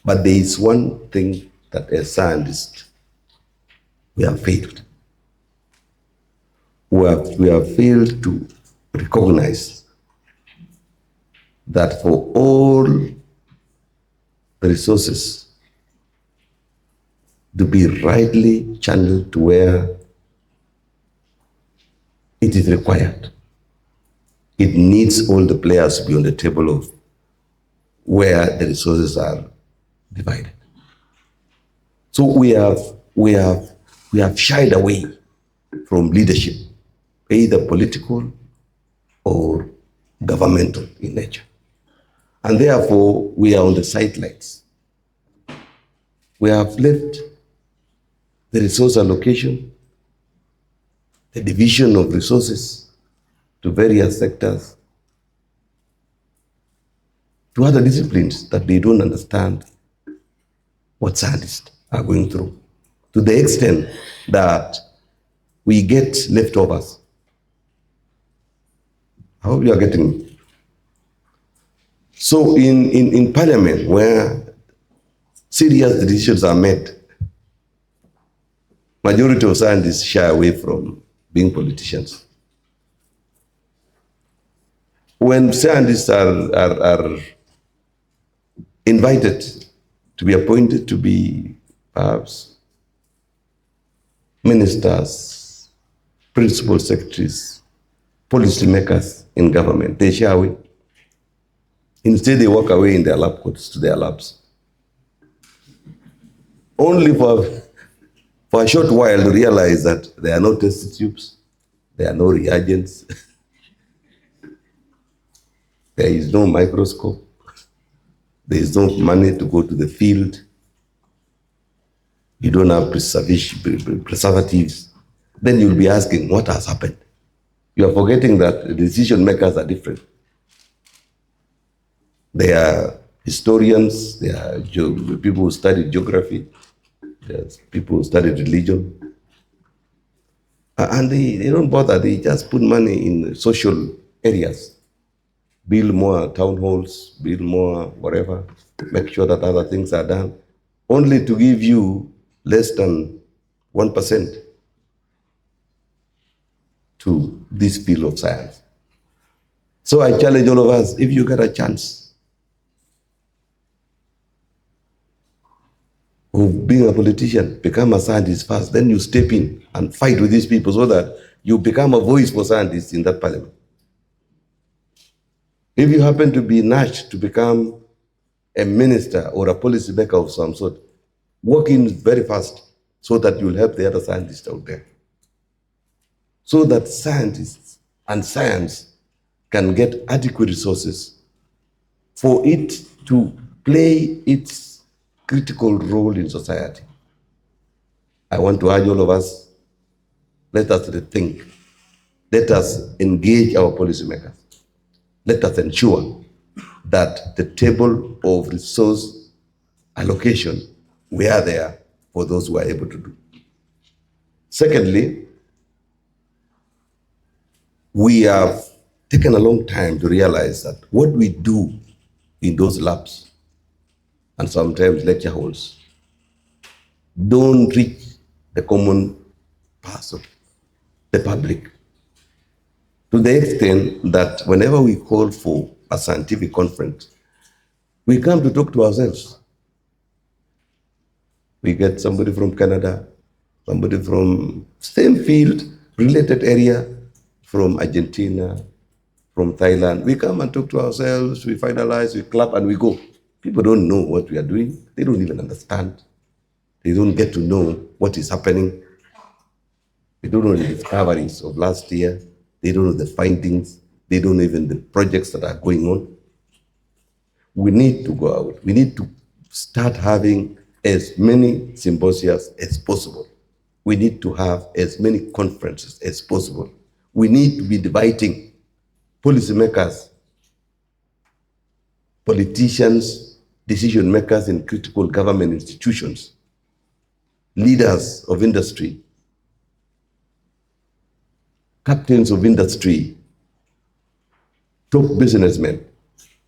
But there is one thing that as scientists, we have failed. We have failed to recognize that for all the resources to be rightly channeled to where it is required, it needs all the players to be on the table of where the resources are divided. So we have shied away from leadership, either political or governmental in nature. And therefore, we are on the sidelines. We have left the resource allocation, the division of resources to various sectors, to other disciplines that they don't understand what scientists are going through, to the extent that we get leftovers. I hope you are getting me. So in Parliament, where serious decisions are made, majority of scientists shy away from being politicians. When scientists are invited to be appointed to be perhaps ministers, principal secretaries, policy makers in government, they shy away. Instead, they walk away in their lab coats to their labs. Only for a short while to realize that there are no test tubes, there are no reagents, there is no microscope, there is no money to go to the field, you don't have preservatives. Then you'll be asking, what has happened? You are forgetting that the decision makers are different. They are historians, they are people who study geography, there's people who study religion. And they don't bother, they just put money in social areas, build more town halls, build more whatever, make sure that other things are done, only to give you less than 1% to this field of science. So I challenge all of us, if you get a chance of being a politician, become a scientist first, then you step in and fight with these people so that you become a voice for scientists in that parliament. If you happen to be nudged to become a minister or a policy maker of some sort, work in very fast so that you'll help the other scientists out there. So that scientists and science can get adequate resources for it to play its critical role in society. I want to urge all of us, let us rethink. Let us engage our policymakers. Let us ensure that the table of resource allocation, we are there for those who are able to do. Secondly, we have taken a long time to realize that what we do in those labs and sometimes lecture halls don't reach the common person, the public, to the extent that whenever we call for a scientific conference, we come to talk to ourselves. We get somebody from Canada, somebody from same field, related area, from Argentina, from Thailand. We come and talk to ourselves, we finalize, we clap, and we go. People don't know what we are doing. They don't even understand. They don't get to know what is happening. They don't know the discoveries of last year. They don't know the findings. They don't know even the projects that are going on. We need to go out. We need to start having as many symposia as possible. We need to have as many conferences as possible. We need to be inviting policymakers, politicians, decision makers in critical government institutions, leaders of industry, captains of industry, top businessmen.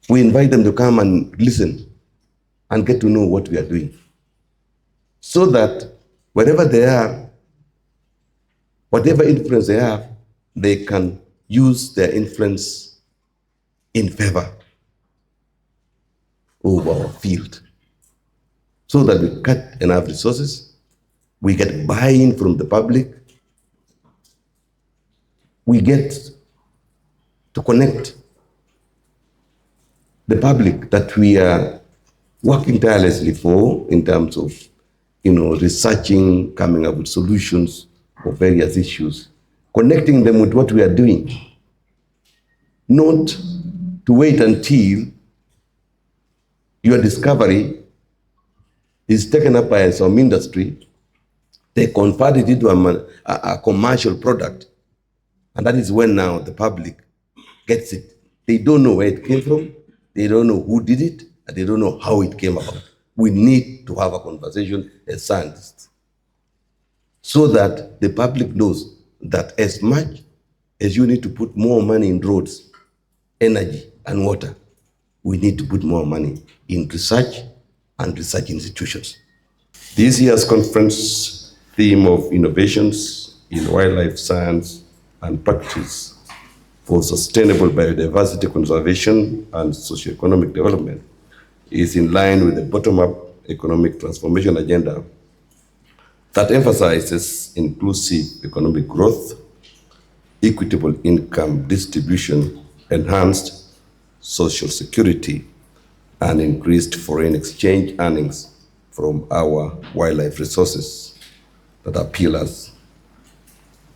We invite them to come and listen and get to know what we are doing, so that wherever they are, whatever influence they have, they can use their influence in favor of our field, so that we cut enough resources, we get buy-in from the public, we get to connect the public that we are working tirelessly for in terms of, researching, coming up with solutions for various issues, connecting them with what we are doing, not to wait until your discovery is taken up by some industry, they convert it into a commercial product, and that is when now the public gets it. They don't know where it came from, they don't know who did it, and they don't know how it came about. We need to have a conversation as scientists, so that the public knows that as much as you need to put more money in roads, energy, and water, we need to put more money in research and research institutions. This year's conference theme of innovations in wildlife science and practice for sustainable biodiversity conservation and socioeconomic development is in line with the bottom-up economic transformation agenda that emphasizes inclusive economic growth, equitable income distribution, enhanced social security, and increased foreign exchange earnings from our wildlife resources that are pillars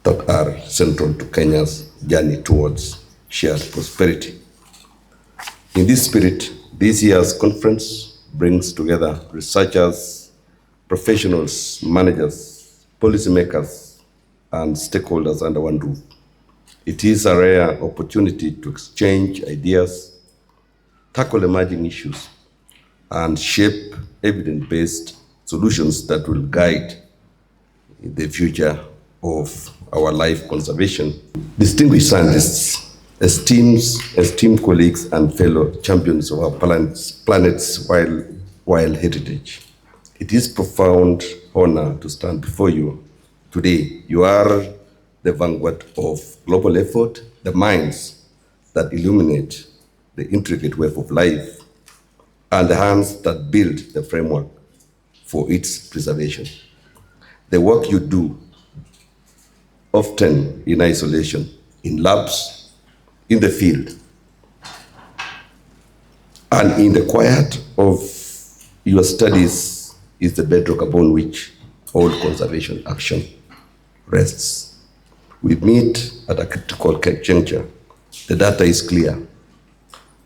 that are central to Kenya's journey towards shared prosperity. In this spirit, this year's conference brings together researchers, professionals, managers, policymakers, and stakeholders under one roof. It is a rare opportunity to exchange ideas, tackle emerging issues, and shape evidence-based solutions that will guide the future of our life conservation. Distinguished scientists, esteemed colleagues, and fellow champions of our planet's wild heritage, it is a profound honor to stand before you today. You are the vanguard of global effort, the minds that illuminate the intricate web of life, and the hands that build the framework for its preservation. The work you do, often in isolation, in labs, in the field, and in the quiet of your studies, is the bedrock upon which all conservation action rests. We meet at a critical juncture. The data is clear,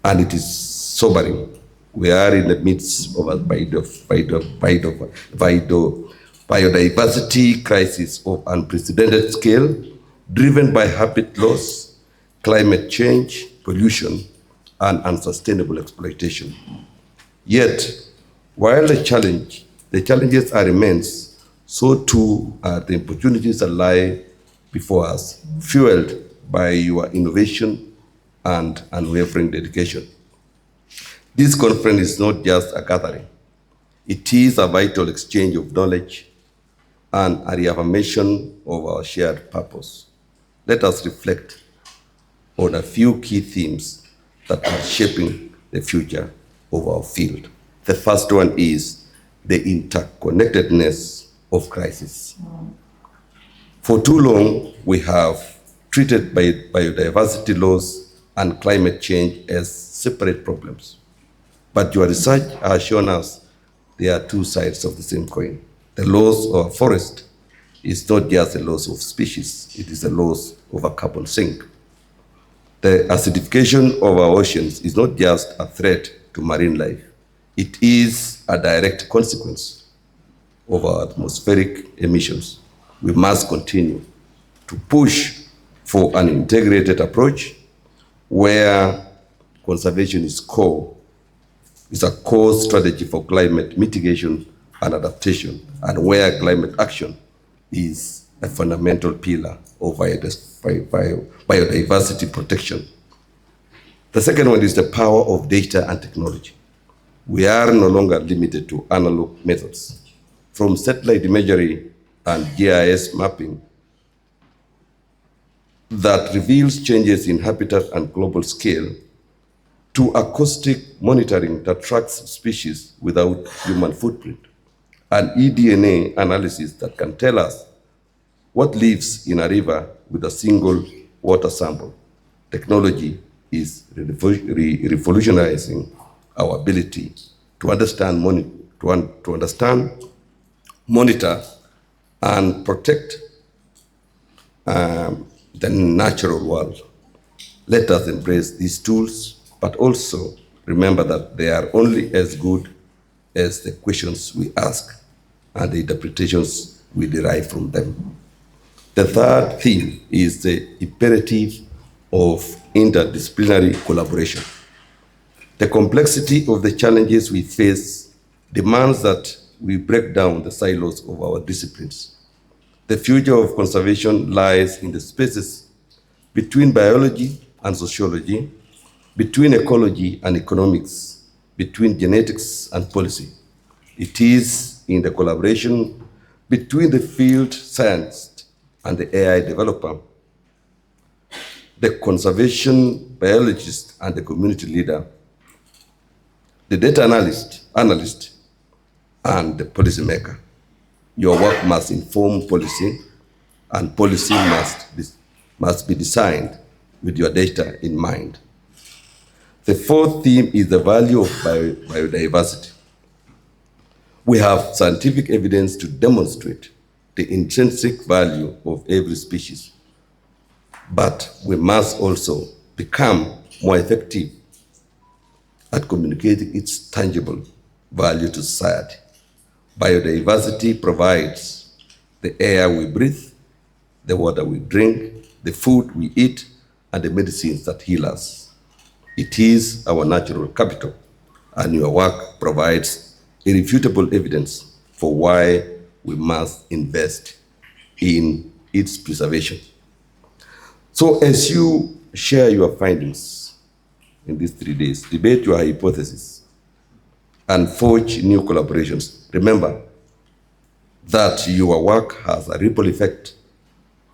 and it is sobering. We are in the midst of a biodiversity crisis of unprecedented scale, driven by habitat loss, climate change, pollution, and unsustainable exploitation. Yet, while the challenges are immense, so too are the opportunities that lie before us, fueled by your innovation and unwavering dedication. This conference is not just a gathering. It is a vital exchange of knowledge and a reaffirmation of our shared purpose. Let us reflect on a few key themes that are shaping the future of our field. The first one is the interconnectedness of crisis. For too long, we have treated biodiversity loss and climate change as separate problems. But your research has shown us there are two sides of the same coin. The loss of a forest is not just a loss of species, it is a loss of a carbon sink. The acidification of our oceans is not just a threat to marine life, it is a direct consequence of our atmospheric emissions. We must continue to push for an integrated approach where conservation is a core strategy for climate mitigation and adaptation, and where climate action is a fundamental pillar of biodiversity protection. The second one is the power of data and technology. We are no longer limited to analog methods. From satellite imagery and GIS mapping that reveals changes in habitat and global scale, to acoustic monitoring that tracks species without human footprint, and eDNA analysis that can tell us what lives in a river with a single water sample. Technology is revolutionizing our ability to understand, monitor, and protect the natural world. Let us embrace these tools, but also remember that they are only as good as the questions we ask and the interpretations we derive from them. The third theme is the imperative of interdisciplinary collaboration. The complexity of the challenges we face demands that we break down the silos of our disciplines. The future of conservation lies in the spaces between biology and sociology, between ecology and economics, between genetics and policy. It is in the collaboration between the field scientist and the AI developer, the conservation biologist and the community leader, the data analyst, and the policymaker. Your work must inform policy, and policy must be designed with your data in mind. The fourth theme is the value of biodiversity. We have scientific evidence to demonstrate the intrinsic value of every species, but we must also become more effective at communicating its tangible value to society. Biodiversity provides the air we breathe, the water we drink, the food we eat, and the medicines that heal us. It is our natural capital, and your work provides irrefutable evidence for why we must invest in its preservation. So as you share your findings in these 3 days, debate your hypotheses, and forge new collaborations, remember that your work has a ripple effect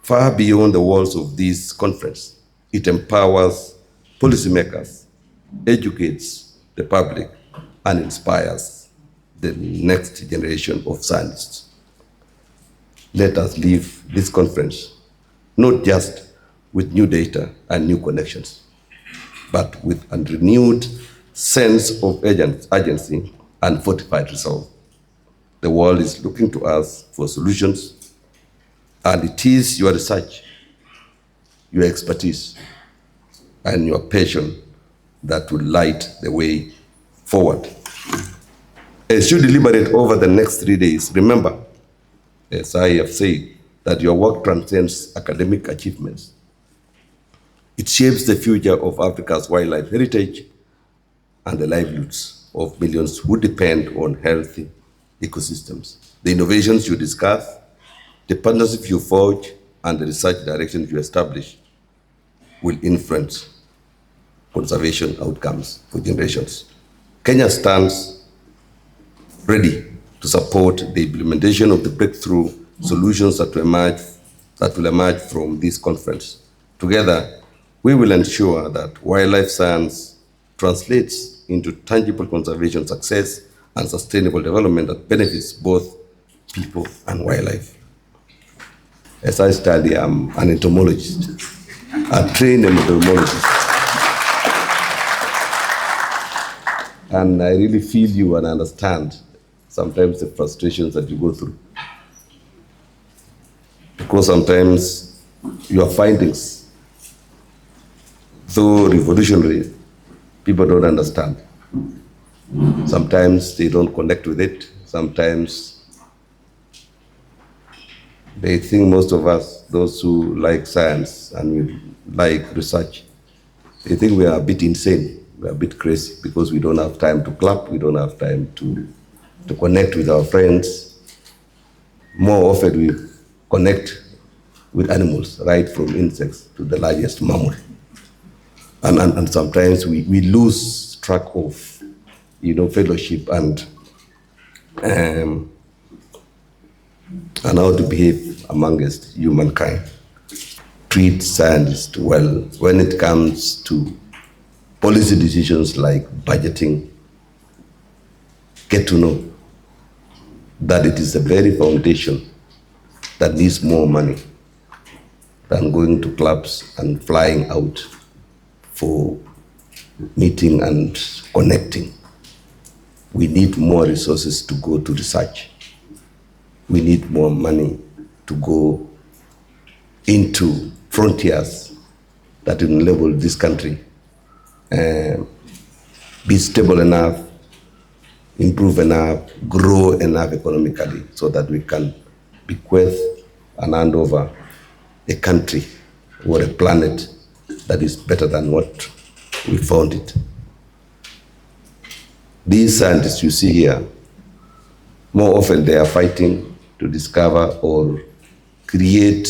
far beyond the walls of this conference. It empowers policymakers, educates the public, and inspires the next generation of scientists. Let us leave this conference not just with new data and new connections, but with a renewed sense of urgency and fortified resolve. The world is looking to us for solutions, and it is your research, your expertise, and your passion that will light the way forward. As you deliberate over the next 3 days, remember, as I have said, that your work transcends academic achievements. It shapes the future of Africa's wildlife heritage and the livelihoods of millions who depend on healthy ecosystems. The innovations you discuss, the partnerships you forge, and the research directions you establish will influence conservation outcomes for generations. Kenya stands ready to support the implementation of the breakthrough solutions that will emerge from this conference. Together, we will ensure that wildlife science translates into tangible conservation success and sustainable development that benefits both people and wildlife. As I study, I'm an entomologist, a trained entomologist. And I really feel you and understand sometimes the frustrations that you go through. Because sometimes your findings, though revolutionary, people don't understand. Sometimes they don't connect with it. Sometimes they think most of us, those who like science and we like research, they think we are a bit insane. We're a bit crazy because we don't have time to clap, we don't have time to connect with our friends. More often we connect with animals, right from insects to the largest mammal. And sometimes we lose track of, fellowship and how to behave amongst humankind. Treat scientists well when it comes to policy decisions like budgeting. Get to know that it is the very foundation that needs more money than going to clubs and flying out for meeting and connecting. We need more resources to go to research. We need more money to go into frontiers that will enable this country be stable enough, improve enough, grow enough economically so that we can bequeath and hand over a country or a planet that is better than what we found it. These scientists you see here, more often they are fighting to discover or create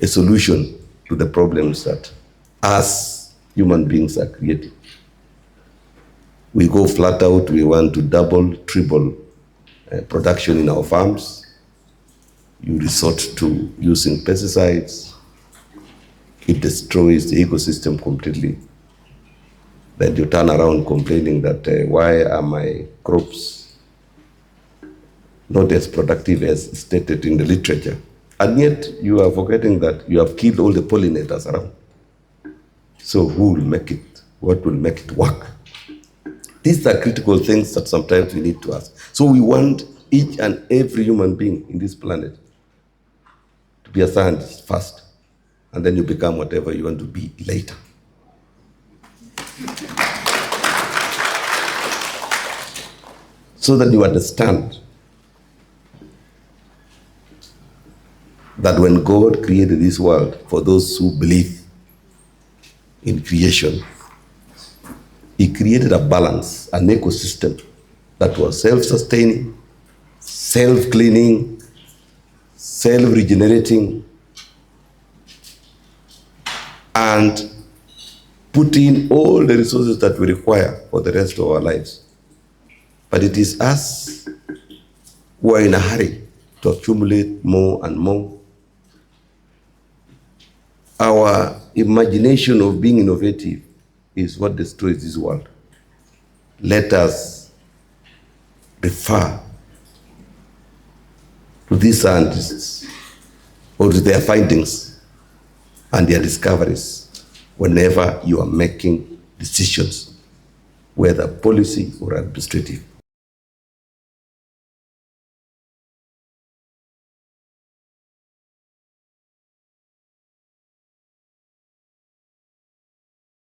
a solution to the problems that us human beings are creating. We go flat out, we want to double, triple production in our farms. You resort to using pesticides. It destroys the ecosystem completely. Then you turn around complaining that why are my crops not as productive as stated in the literature? And yet you are forgetting that you have killed all the pollinators around. So who will make it? What will make it work? These are critical things that sometimes we need to ask. So we want each and every human being in this planet to be a scientist first, and then you become whatever you want to be later. So that you understand that when God created this world, for those who believe in creation, He created a balance, an ecosystem that was self-sustaining, self-cleaning, self-regenerating, and put in all the resources that we require for the rest of our lives. But it is us who are in a hurry to accumulate more and more. Our imagination of being innovative is what destroys this world. Let us refer to these scientists or to their findings and their discoveries whenever you are making decisions, whether policy or administrative.